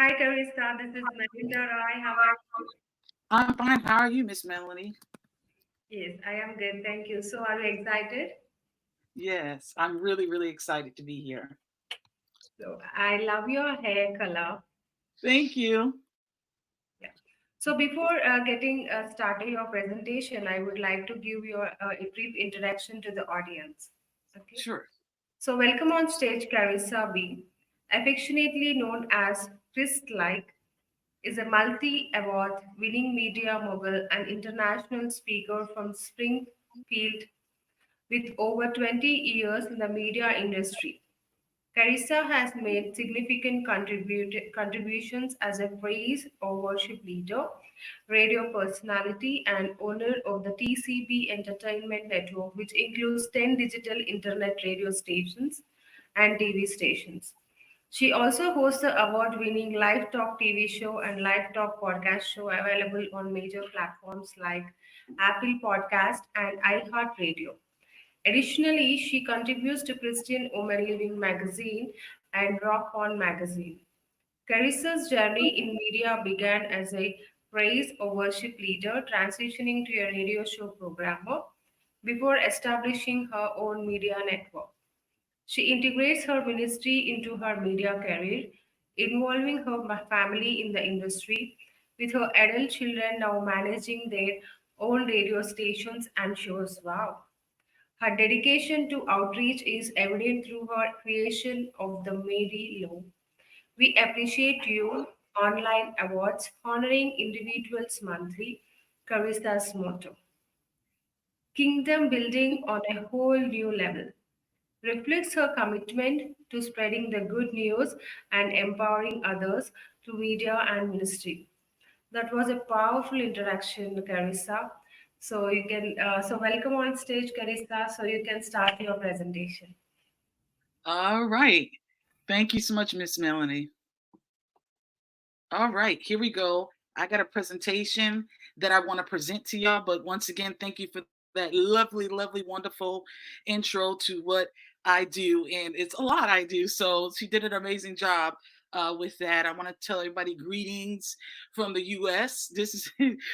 Hi, Karista. This is Melinda Rai. How are you? I'm fine. How are you, Miss Melanie? Yes, I am good. Thank you. So, are you excited? Yes, I'm really, really excited to be here. So, I love your hair color. Thank you. Yeah. So, before getting started your presentation, I would like to give you a brief introduction to the audience. Okay. Sure. So, welcome on stage, Carissa B, affectionately known as Chris Like, is a multi-award winning media mogul and international speaker from Springfield with over 20 years in the media industry. Carissa has made significant contributions as a praise or worship leader, radio personality, and owner of the TCB Entertainment Network, which includes 10 digital internet radio stations and TV stations. She also hosts the award winning Live Talk TV show and Live Talk podcast show available on major platforms like Apple Podcast and iHeartRadio. Additionally, she contributes to Christian Women Living magazine and Rock On magazine. Carissa's journey in media began as a praise or worship leader, transitioning to a radio show programmer before establishing her own media network. She integrates her ministry into her media career, involving her family in the industry, with her adult children now managing their own radio stations and shows. Wow. Her dedication to outreach is evident through her creation of the Mary Law. We appreciate you online awards honoring individuals monthly, Carissa's motto. Kingdom building on a whole new level reflects her commitment to spreading the good news and empowering others through media and ministry. That was a powerful interaction, Carissa. So welcome on stage, Carissa. So you can start your presentation. All right. Thank you so much, Miss Melanie. All right, here we go. I got a presentation that I want to present to y'all, but once again, thank you for that lovely, lovely, wonderful intro to what I do. And it's a lot I do. So she did an amazing job with that. I want to tell everybody greetings from the US. This is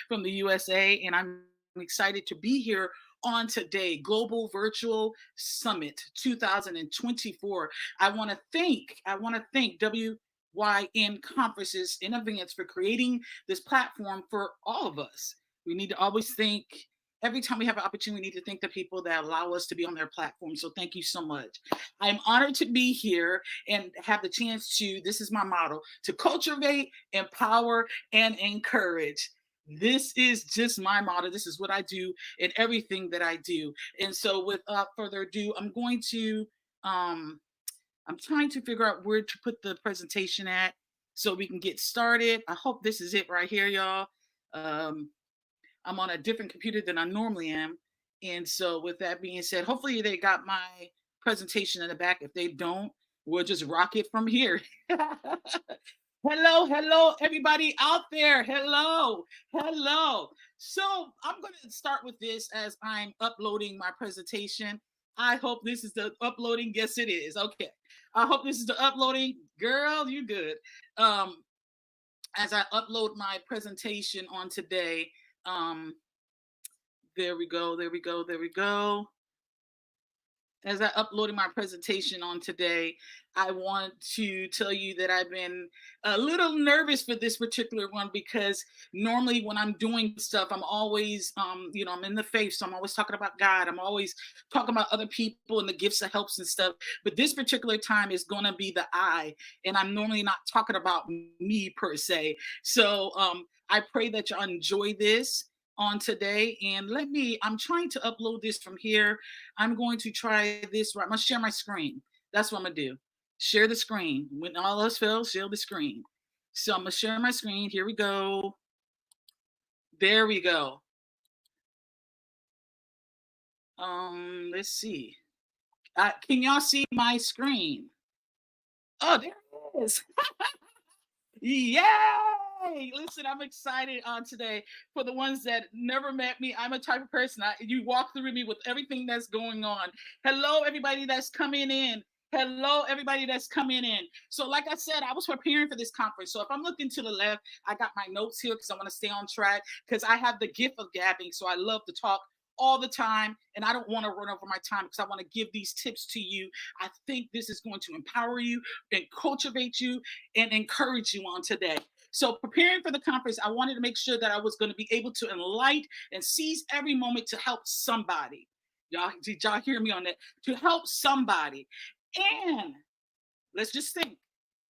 from the USA, and I'm excited to be here on today, Global Virtual Summit 2024. I want to thank WYN Conferences in advance for creating this platform for all of us. We need to always think every time we have an opportunity, we need to thank the people that allow us to be on their platform. So thank you so much. I'm honored to be here and have the chance to, this is my motto, to cultivate, empower, and encourage. This is just my motto. This is what I do in everything that I do. And so without further ado, um, I'm trying to figure out where to put the presentation at so we can get started. I hope this is it right here, y'all. Um, I'm on a different computer than I normally am. And so, with that being said, hopefully they got my presentation in the back. If they don't, we'll just rock it from here. Hello, everybody out there. Hello. So, I'm going to start with this as I'm uploading my presentation. I hope this is the uploading. Yes, it is. Okay. I hope this is the uploading. Girl, you good. Um, as I upload my presentation on today, um, there we go. As I uploaded my presentation on today, I want to tell you that I've been a little nervous for this particular one because normally when I'm doing stuff, I'm always, I'm in the faith, so I'm always talking about God. I'm always talking about other people and the gifts of helps and stuff. But this particular time is going to be the I, and I'm normally not talking about me per se. So I pray that y'all enjoy this on today. And I'm trying to upload this from here. I'm going to try this right. I'm going to share my screen. That's what I'm going to do. Share the screen. When all else fails, share the screen. So I'm going to share my screen. Here we go. There we go. Let's see. Can y'all see my screen? Oh, there it is. Yay! Listen, I'm excited on today. For the ones that never met me, I'm a type of person. You walk through me with everything that's going on. Hello, everybody that's coming in. Hello, everybody that's coming in. So, like I said, I was preparing for this conference. So, if I'm looking to the left, I got my notes here because I want to stay on track because I have the gift of gabbing. So, I love to talk all the time and I don't want to run over my time because I want to give these tips to you. I think this is going to empower you and cultivate you and encourage you on today. So, preparing for the conference, I wanted to make sure that I was going to be able to enlighten and seize every moment to help somebody. Y'all, did y'all hear me on that? To help somebody. And let's just think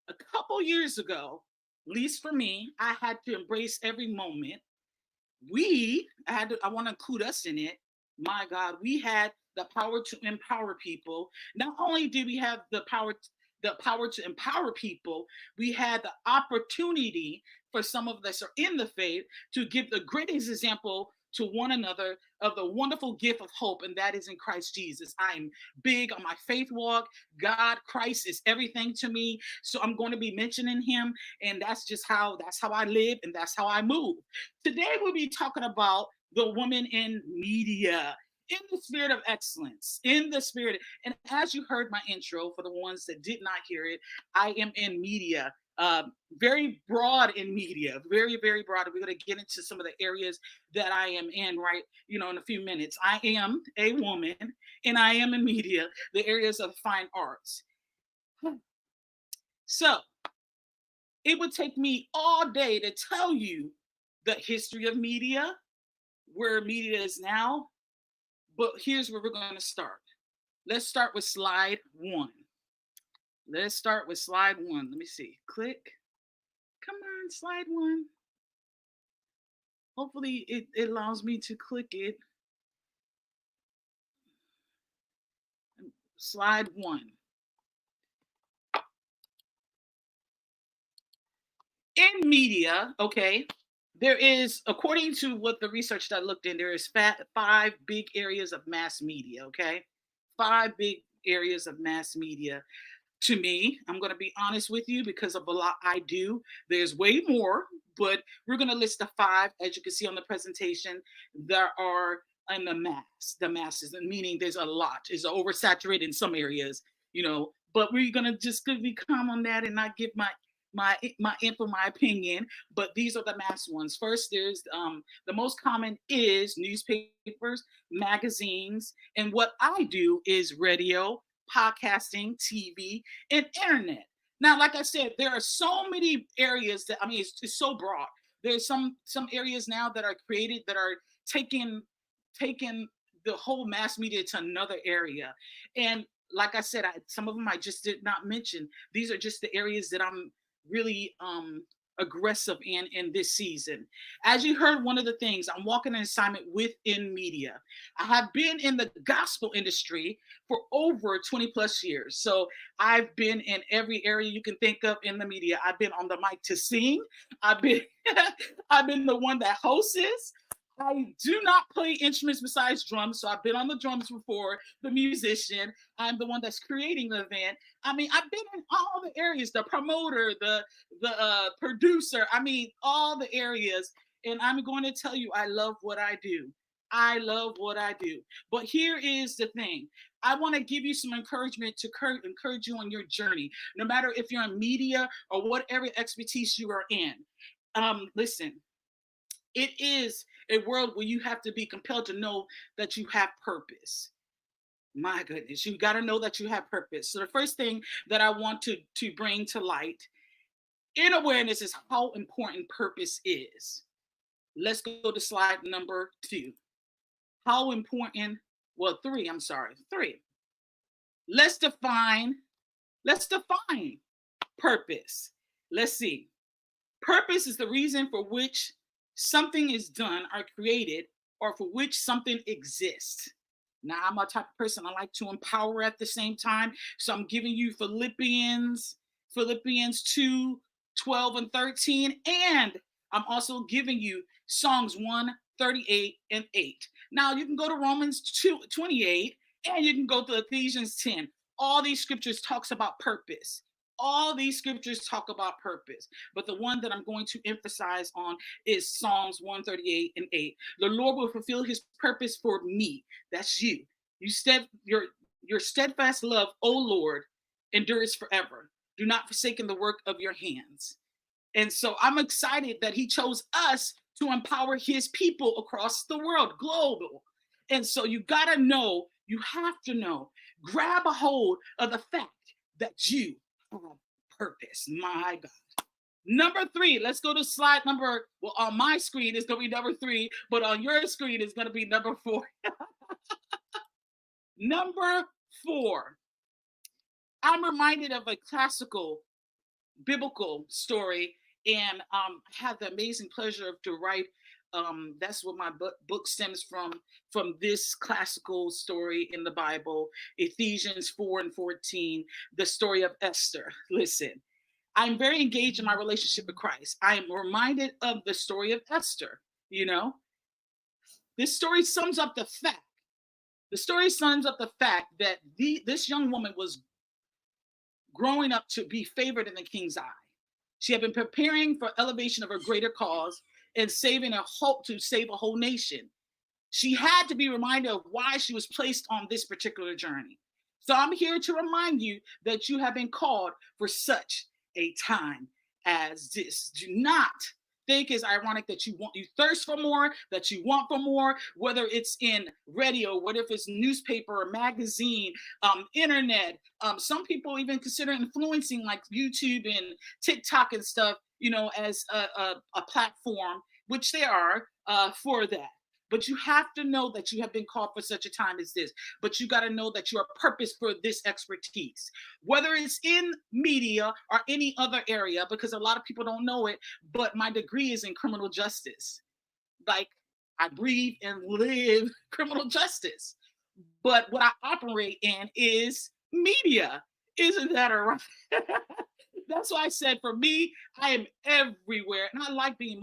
a couple years ago, at least for me, I had to embrace every moment. I want to include us in it. My God, we had the power to empower people. Not only did we have the power to empower people, we had the opportunity for some of us are in the faith to give the greatest example to one another of the wonderful gift of hope, and that is in Christ Jesus. I'm big on my faith walk. God, Christ is everything to me. So I'm going to be mentioning him, and that's how I live and that's how I move. Today we'll be talking about the woman in media. In the spirit of excellence, in the spirit, and as you heard my intro, for the ones that did not hear it, I am in media, very broad in media, very, very broad. We're going to get into some of the areas that I am in, right? In a few minutes. I am a woman and I am in media, the areas of fine arts. So it would take me all day to tell you the history of media, where media is now, but here's where we're going to start. Let's start with slide one. Let's start with slide one. Let me see. Click. Come on, slide one. Hopefully it allows me to click it. Slide one. In media, okay, there is, according to what the research that I looked in, there is five big areas of mass media, okay? Five big areas of mass media. To me, I'm going to be honest with you because of a lot I do. There's way more, but we're going to list the five, as you can see on the presentation, there are in the masses, meaning there's a lot. It's oversaturated in some areas, but we're going to just be calm on that and not give my info, my opinion, but these are the mass ones. First, there's the most common is newspapers, magazines, and what I do is radio, podcasting, TV, and internet. Now, like I said, there are so many areas that it's so broad. There's some areas now that are created that are taking the whole mass media to another area, and like I said, some of them I just did not mention. These are just the areas that I'm really aggressive in this season. As you heard, one of the things, I'm walking an assignment within media. I have been in the gospel industry for over 20 plus years. So I've been in every area you can think of in the media. I've been on the mic to sing. I've been I've been the one that hosts. I do not play instruments besides drums, so I've been on the drums before, the musician. I'm the one that's creating the event. I've been in all the areas, the promoter, the producer. All the areas. And I'm going to tell you, I love what I do. I love what I do. But here is the thing. I want to give you some encouragement to encourage you on your journey, no matter if you're in media or whatever expertise you are in. Listen, it is a world where you have to be compelled to know that you have purpose. My goodness, you got to know that you have purpose. So the first thing that I want to bring to light in awareness is how important purpose is. Let's go to slide number 2. How important, well, 3, I'm sorry, 3. Let's define purpose. Let's see. Purpose is the reason for which something is done or created or for which something exists. Now, I'm a type of person I like to empower at the same time. So I'm giving you Philippians 2, 12, and 13. And I'm also giving you Psalms 138 and 8. Now, you can go to Romans 2:28, and you can go to Ephesians 10. All these scriptures talks about purpose. All these scriptures talk about purpose, but the one that I'm going to emphasize on is Psalms 138 and 8. The Lord will fulfill his purpose for me. That's you. Your steadfast love, O Lord, endures forever. Do not forsake the work of your hands. And so I'm excited that he chose us to empower his people across the world, global. And so you got to know, you have to know, grab a hold of the fact that you have purpose. My God. Number 3, let's go to slide number, well, on my screen it's going to be number 3, but on your screen it's going to be number 4. Number 4, I'm reminded of a classical biblical story, and I had the amazing pleasure to write. That's what my book stems from this classical story in the Bible, Ephesians 4:14, the story of Esther. Listen, I'm very engaged in my relationship with Christ. I am reminded of the story of Esther. You know, this story sums up the fact. The story sums up the fact that this young woman was growing up to be favored in the king's eye. She had been preparing for elevation of her greater cause and saving a hope to save a whole nation. She had to be reminded of why she was placed on this particular journey. So I'm here to remind you that you have been called for such a time as this. Do not think it's ironic that you thirst for more, that you want for more, whether it's in radio, whether if it's newspaper or magazine, internet. Some people even consider influencing like YouTube and TikTok and stuff, as a platform, which they are for that. But you have to know that you have been called for such a time as this. But you got to know that you are purposed for this expertise, whether it's in media or any other area, because a lot of people don't know it. But my degree is in criminal justice. Like, I breathe and live criminal justice. But what I operate in is media. Isn't that a right? That's why I said for me, I am everywhere. And I like being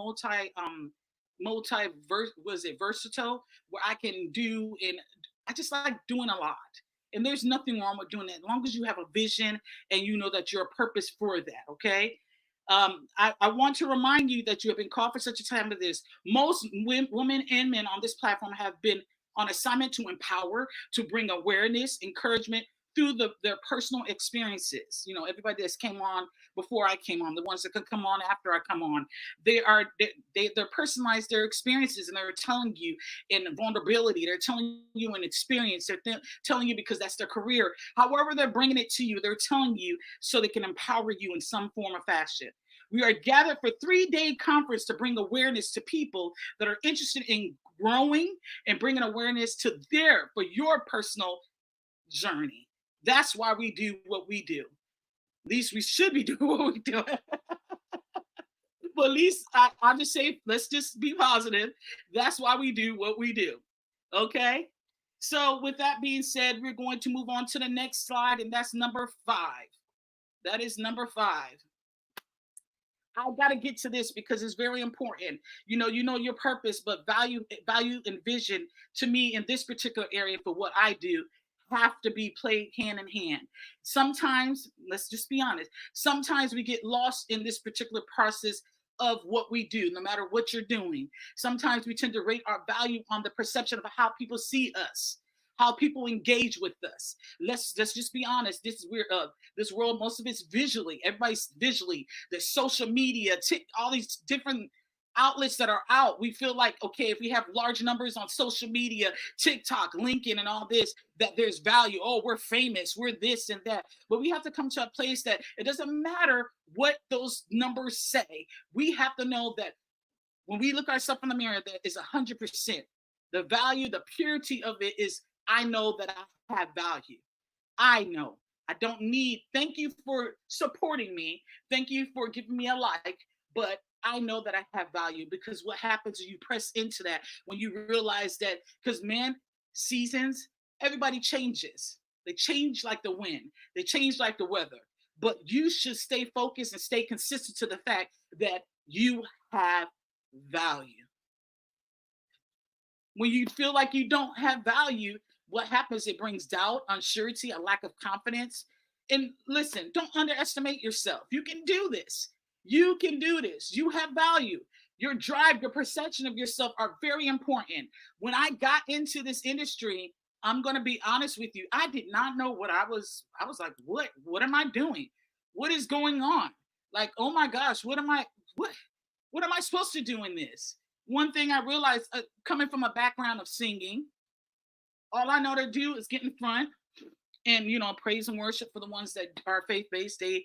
versatile, where I can do, and I just like doing a lot. And there's nothing wrong with doing that as long as you have a vision and you know that you're a purpose for that. Okay. I want to remind you that you have been called for such a time as this. Most women and men on this platform have been on assignment to empower, to bring awareness, encouragement through their personal experiences. Everybody that's came on before I came on, the ones that could come on after I come on, they're personalized their experiences, and they're telling you in vulnerability. They're telling you in experience. They're telling you because that's their career. However, they're bringing it to you. They're telling you so they can empower you in some form or fashion. We are gathered for 3-day conference to bring awareness to people that are interested in growing and bringing awareness to for your personal journey. That's why we do what we do. At least we should be doing what we do. But at least I just say, let's just be positive. That's why we do what we do. Okay? So with that being said, we're going to move on to the next slide, and that's number 5. That is number 5. I got to get to this because it's very important. You know your purpose, but value and vision to me in this particular area for what I do have to be played hand in hand. Sometimes, let's just be honest, sometimes we get lost in this particular process of what we do, no matter what you're doing. Sometimes we tend to rate our value on the perception of how people see us, how people engage with us. Let's just be honest. This world, most of it's visually. Everybody's visually. There's social media, all these different outlets that are out. We feel like, okay, if we have large numbers on social media, TikTok, LinkedIn, and all this, that there's value. Oh, we're famous, we're this and that. But we have to come to a place that it doesn't matter what those numbers say. We have to know that when we look ourselves in the mirror, that is 100%. The value, the purity of it is, I know that I have value. I know. I don't need, thank you for supporting me. Thank you for giving me a like, but I know that I have value, because what happens is you press into that when you realize that, because man, seasons, everybody changes. They change like the wind. They change like the weather. But you should stay focused and stay consistent to the fact that you have value. When you feel like you don't have value, what happens? It brings doubt, uncertainty, a lack of confidence. And listen, don't underestimate yourself. You can do this. You can do this. You have value. Your drive, your perception of yourself are very important. When I got into this industry, I'm going to be honest with you. I did not know what I was like, what am I doing? What is going on? Like, oh my gosh, what what am I supposed to do in this? One thing I realized, coming from a background of singing, all I know to do is get in front and, praise and worship. For the ones that are faith based, they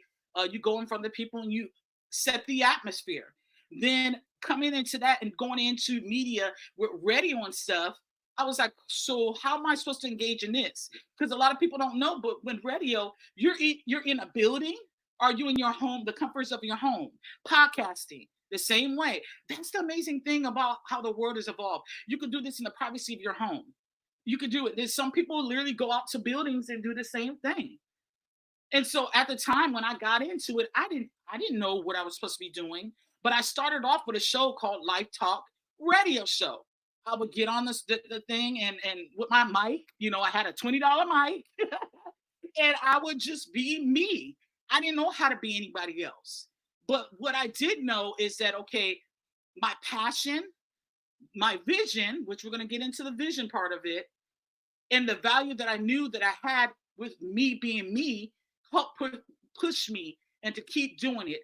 you go in front of the people and you set the atmosphere. Then coming into that and going into media with radio and stuff, I was like, so how am I supposed to engage in this? Because a lot of people don't know, but when radio, you're in a building, are you in your home, the comforts of your home? Podcasting the same way. That's the amazing thing about how the world has evolved. You could do this in the privacy of your home. You could do it. There's some people literally go out to buildings and do the same thing. And so at the time when I got into it, I didn't know what I was supposed to be doing, but I started off with a show called Life Talk Radio Show. I would get on the thing and with my mic, I had a $20 mic and I would just be me. I didn't know how to be anybody else. But what I did know is that, okay, my passion, my vision, which we're going to get into the vision part of it, and the value that I knew that I had with me being me helped push me and to keep doing it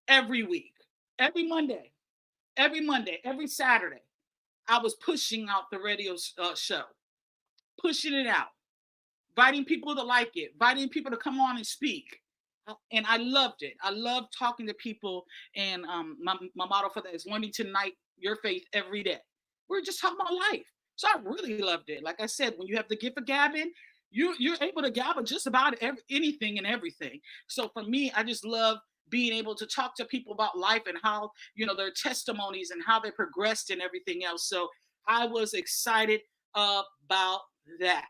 every week, every Monday, every Saturday. I was pushing out the radio show, pushing it out, inviting people to like it, inviting people to come on and speak. And I loved it. I loved talking to people. And my motto for that is learning to ignite your faith every day. We're just talking about life. So I really loved it. Like I said, when you have the gift of gabbing, you're able to gab just about anything and everything. So for me, I just love being able to talk to people about life and how, their testimonies and how they progressed and everything else. So I was excited about that.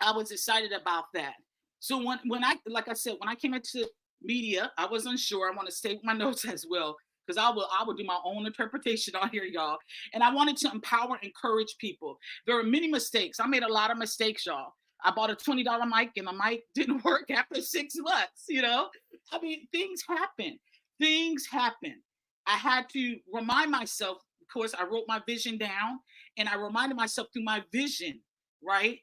I was excited about that. So when I like I said, when I came into media, I was unsure. I want to state my notes as well because I will do my own interpretation on here, y'all. And I wanted to empower and encourage people. There are many mistakes. I made a lot of mistakes, y'all. I bought a $20 mic and the mic didn't work after 6 months. I mean, things happen. Things happen. I had to remind myself, of course, I wrote my vision down and I reminded myself through my vision, right?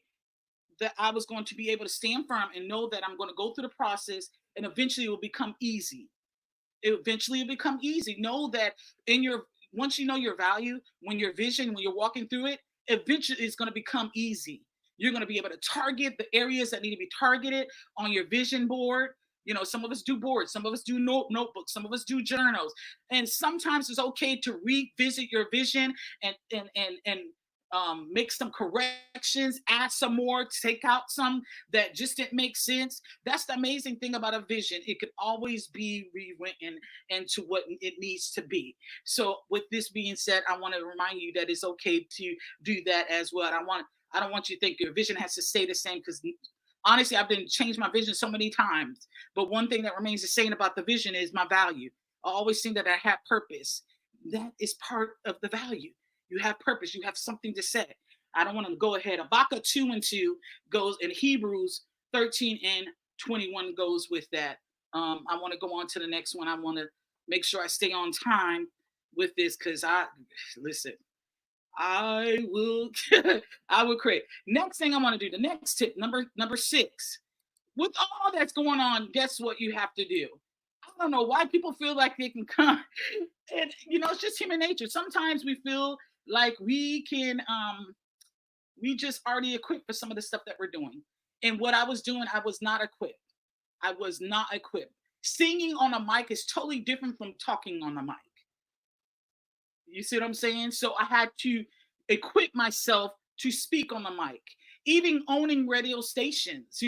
That I was going to be able to stand firm and know that I'm going to go through the process and eventually it will become easy. It eventually will become easy. Know that once you know your value, when your vision, when you're walking through it, eventually it's going to become easy. You're going to be able to target the areas that need to be targeted on your vision board. Some of us do boards, some of us do notebooks, some of us do journals. And sometimes it's okay to revisit your vision and make some corrections, add some more, take out some that just didn't make sense. That's the amazing thing about a vision. It can always be rewritten into what it needs to be. So with this being said, I want to remind you that it's okay to do that as well. I don't want you to think your vision has to stay the same because honestly, I've been changed my vision so many times. But one thing that remains the same about the vision is my value. I always think that I have purpose. That is part of the value. You have purpose. You have something to say. I don't want to go ahead. Habakkuk 2:2 goes, and Hebrews 13:21 goes with that. I want to go on to the next one. I want to make sure I stay on time with this because listen, I will I will create. Next thing I want to do, the next tip, number 6. With all that's going on, guess what you have to do? I don't know why people feel like they can come. And it's just human nature. Sometimes we feel like we just already equipped for some of the stuff that we're doing. And what I was doing, I was not equipped. I was not equipped. Singing on a mic is totally different from talking on a mic. You see what I'm saying? So I had to equip myself to speak on the mic. Even owning radio stations,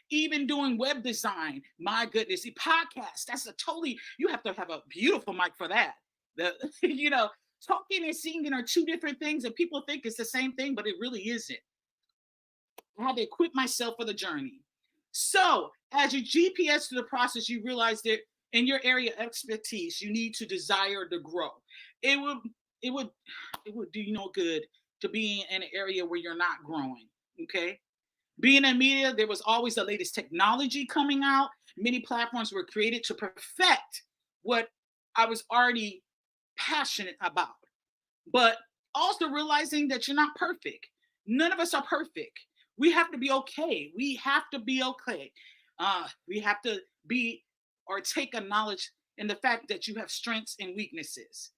even doing web design. My goodness, the podcast, you have to have a beautiful mic for that. Talking and singing are two different things and people think it's the same thing, but it really isn't. I had to equip myself for the journey. So as you GPS through the process, you realize that in your area of expertise, you need to desire to grow. It would it would it would do you no good to be in an area where you're not growing. Okay. Being in media, there was always the latest technology coming out. Many platforms were created to perfect what I was already passionate about. But also realizing that you're not perfect. None of us are perfect. We have to be okay. We have to be okay. We have to be or take a knowledge in the fact that you have strengths and weaknesses.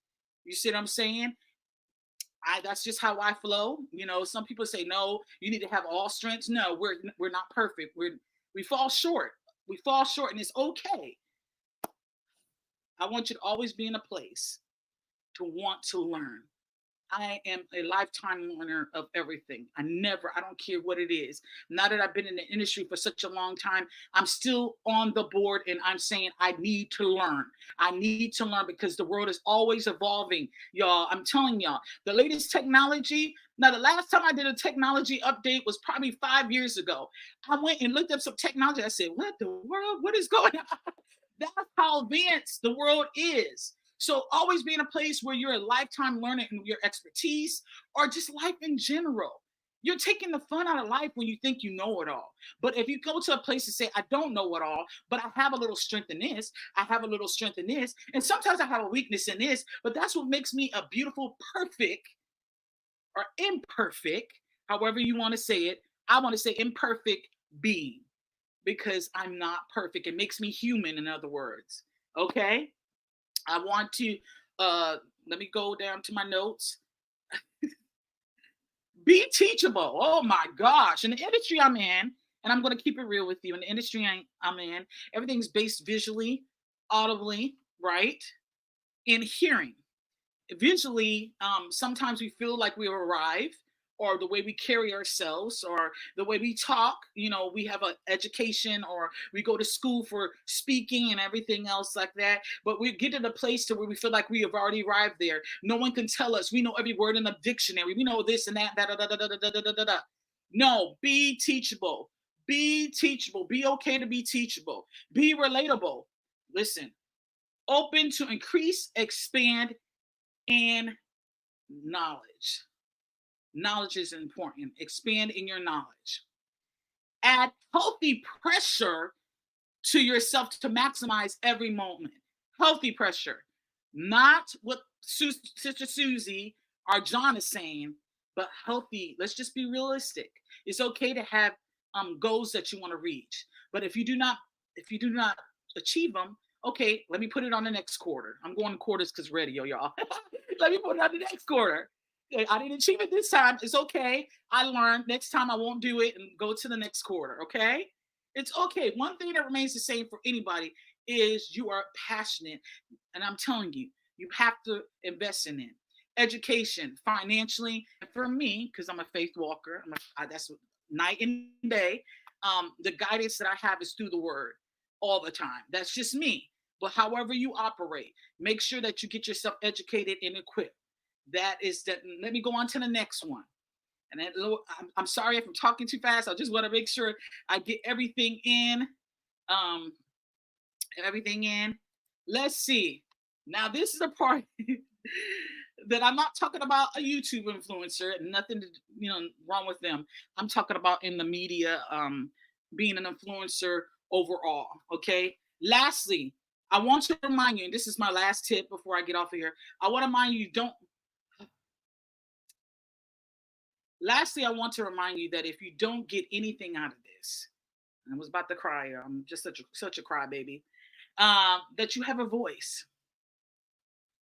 You see what I'm saying? That's just how I flow. You know, some people say no, you need to have all strengths. No, we're not perfect. We fall short. We fall short, and it's okay. I want you to always be in a place to want to learn. I am a lifetime learner of everything. I don't care what it is. Now that I've been in the industry for such a long time, I'm still on the board and I'm saying I need to learn. I need to learn because the world is always evolving, y'all. I'm telling y'all, the latest technology. Now, the last time I did a technology update was probably 5 years ago. I went and looked up some technology. I said, what the world? What is going on? That's how advanced the world is. So always be in a place where you're a lifetime learner in your expertise or just life in general. You're taking the fun out of life when you think you know it all. But if you go to a place and say, I don't know it all, but I have a little strength in this, I have a little strength in this, and sometimes I have a weakness in this, but that's what makes me a beautiful, perfect, or imperfect, however you want to say it. I want to say imperfect being because I'm not perfect. It makes me human, in other words. Okay? I want to let me go down to my notes. Be teachable. Oh my gosh. In the industry I'm in, and I'm going to keep it real with you, in the industry I'm in, everything's based visually, audibly, right? And hearing. Visually, sometimes we feel like we arrive, or the way we carry ourselves, or the way we talk. You know, we have an education, or we go to school for speaking and everything else like that. But we get to the place to where we feel like we have already arrived there. No one can tell us. We know every word in the dictionary. We know this and that. Da, da, da, da, da, da, da, da, da. No, be teachable. Be teachable. Be okay to be teachable. Be relatable. Listen, open to increase, expand, and knowledge. Knowledge is important. Expand in your knowledge. Add healthy pressure to yourself to maximize every moment. Healthy pressure. Not what Sister Susie or John is saying, but healthy. Let's just be realistic. It's okay to have goals that you want to reach. But if you do not achieve them, okay, let me put it on the next quarter. I'm going to quarters because radio, y'all. Let me put it on the next quarter. I didn't achieve it this time. It's okay. I learned. Next time I won't do it and go to the next quarter. Okay. It's okay. One thing that remains the same for anybody is you are passionate. And I'm telling you, you have to invest in it. Education, financially, and for me, because I'm a faith walker, that's night and day. The guidance that I have is through the word all the time. That's just me. But however you operate, make sure that you get yourself educated and equipped. That is that. Let me go on to the next one. And then, I'm sorry if I'm talking too fast. I just want to make sure I get everything in. Um, everything in. Let's see. Now, this is a part that I'm not talking about a YouTube influencer. Nothing, wrong with them. I'm talking about in the media, being an influencer overall. Okay. Lastly, I want to remind you, and this is my last tip before I get off of here. I want to remind you, don't. Lastly, I want to remind you that if you don't get anything out of this, I was about to cry. I'm just such a crybaby. That you have a voice.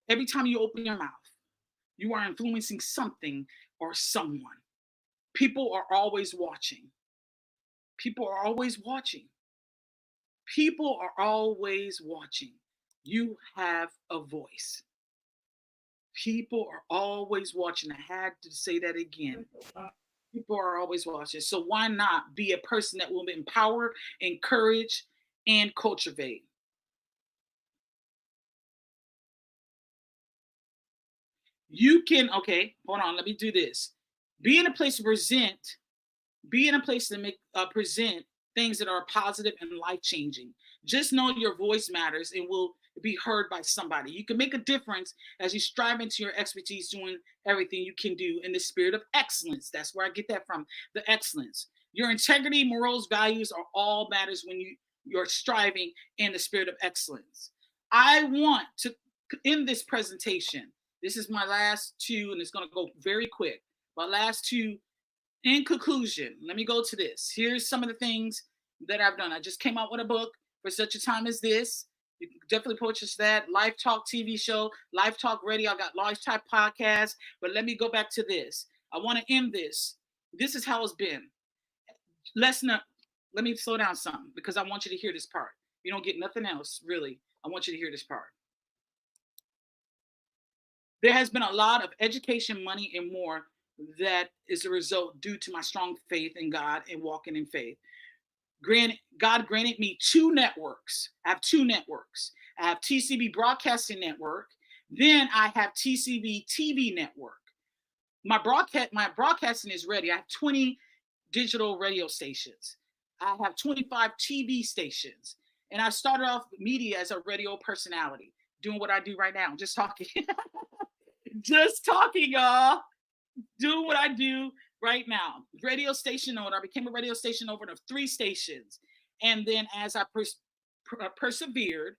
Every time you open your mouth, you are influencing something or someone. People are always watching. People are always watching. People are always watching. You have a voice. People are always watching. I had to say that again. People are always watching. So why not be a person that will empower, encourage, and cultivate? You can, okay, hold on, let me do this. Be in a place to present, be in a place to make present things that are positive and life changing. Just know your voice matters and will be heard by somebody. You can make a difference as you strive into your expertise, doing everything you can do in the spirit of excellence. That's where I get that from, the excellence. Your integrity, morals, values are all matters when you're striving in the spirit of excellence. I want to end this presentation. This is my last two, and it's going to go very quick. My last two In conclusion, let me go to this. Here's some of the things that I've done. I just came out with a book for such a time as this. You can definitely purchase that. Life Talk TV show, Life Talk Radio. I got Life Talk podcast. But let me go back to this. I want to end this. This is how it's been. Let's not. Let me slow down some because I want you to hear this part. You don't get nothing else, really. I want you to hear this part. There has been a lot of education, money, and more that is a result due to my strong faith in God and walking in faith. God granted me two networks. I have two networks. I have TCB Broadcasting Network. Then I have TCB TV Network. My broadcasting is ready. I have 20 digital radio stations. I have 25 TV stations. And I started off media as a radio personality, doing what I do right now, just talking. Just talking, y'all. Doing what I do right now. Radio station owner. I became a radio station owner of 3 stations. And then as I persevered,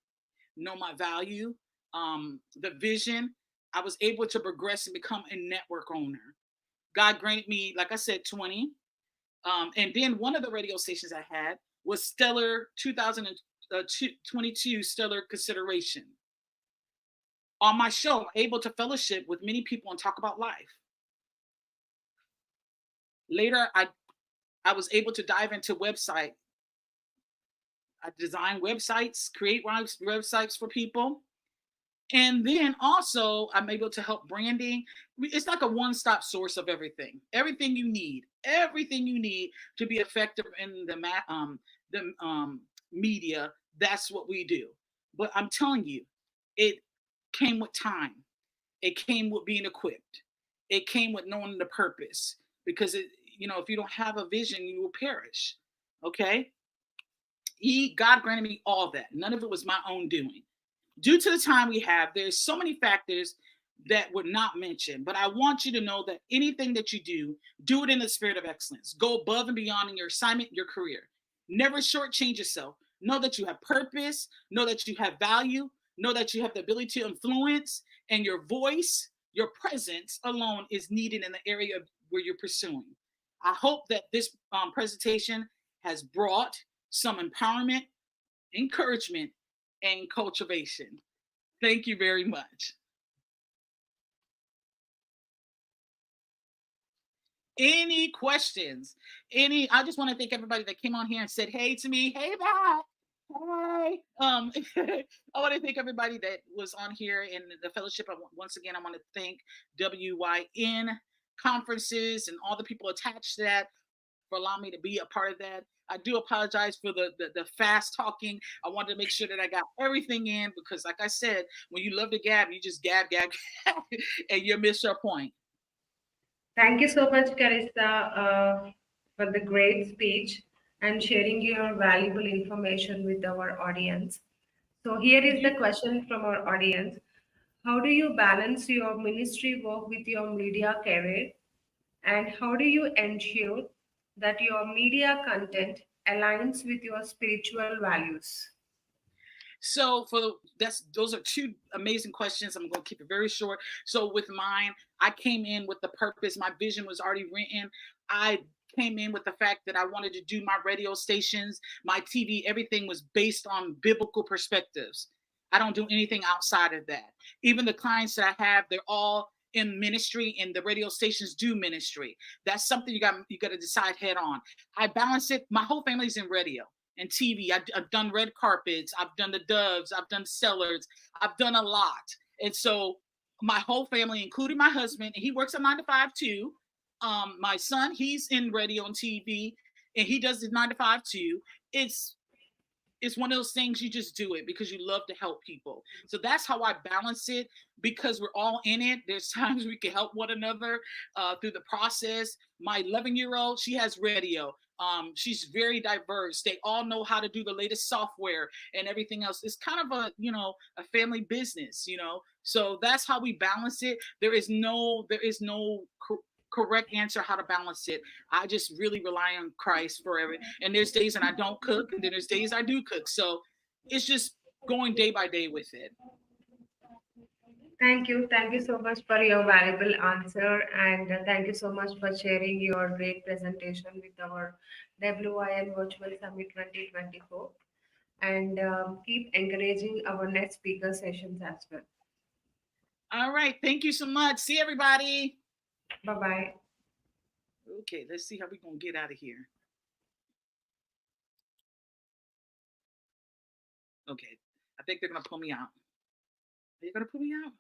know my value, the vision, I was able to progress and become a network owner. God granted me, like I said, 20. And then one of the radio stations I had was Stellar 2022 Stellar Consideration. On my show, I'm able to fellowship with many people and talk about life. Later, I was able to dive into website. I design websites, create websites for people. And then also, I'm able to help branding. It's like a one-stop source of everything. Everything you need to be effective in the media. That's what we do. But I'm telling you, it came with time. It came with being equipped. It came with knowing the purpose. Because if you don't have a vision, you will perish. Okay. God granted me all that. None of it was my own doing. Due to the time we have, there's so many factors that were not mentioned, but I want you to know that anything that you do it in the spirit of excellence. Go above and beyond in your assignment, your career. Never shortchange yourself. Know that you have purpose. Know that you have value. Know that you have the ability to influence, and your voice, your presence alone is needed in the area where you're pursuing. I hope that this presentation has brought some empowerment, encouragement, and cultivation. Thank you very much. Any questions? I just want to thank everybody that came on here and said hey to me. Hey, bye. Hi. I want to thank everybody that was on here in the fellowship. Once again, I want to thank WYN conferences and all the people attached to that for allowing me to be a part of that. I do apologize for the fast talking. I wanted to make sure that I got everything in because, like I said, when you love to gab, you just gab, and you miss your point. Thank you so much, Carissa, for the great speech and sharing your valuable information with our audience. So, here is the question from our audience. How do you balance your ministry work with your media career? And how do you ensure that your media content aligns with your spiritual values? So those are 2 amazing questions. I'm going to keep it very short. So with mine, I came in with the purpose. My vision was already written. I came in with the fact that I wanted to do my radio stations, my TV, everything was based on biblical perspectives. I don't do anything outside of that. Even the clients that I have, they're all in ministry, and the radio stations do ministry. That's something you got to decide head on. I balance it. My whole family's in radio and TV. I've done red carpets. I've done the Doves. I've done Sellers. I've done a lot. And so my whole family, including my husband, and he works a 9 to 5 too. My son, he's in radio and TV, and he does his 9 to 5 too. It's it's one of those things you just do it because you love to help people. So that's how I balance it because we're all in it. There's times we can help one another through the process. My 11-year-old, she has radio. She's very diverse. They all know how to do the latest software and everything else. It's kind of a family business. So that's how we balance it. There is no correct answer how to balance it. I just really rely on Christ for every. And there's days and I don't cook, and then there's days I do cook. So it's just going day by day with it. Thank you. Thank you so much for your valuable answer. And thank you so much for sharing your great presentation with our WIN Virtual Summit 2024. And keep encouraging our next speaker sessions as well. All right. Thank you so much. See everybody. Bye bye. Okay, let's see how we're going to get out of here. Okay. I think they're going to pull me out. Are you going to pull me out?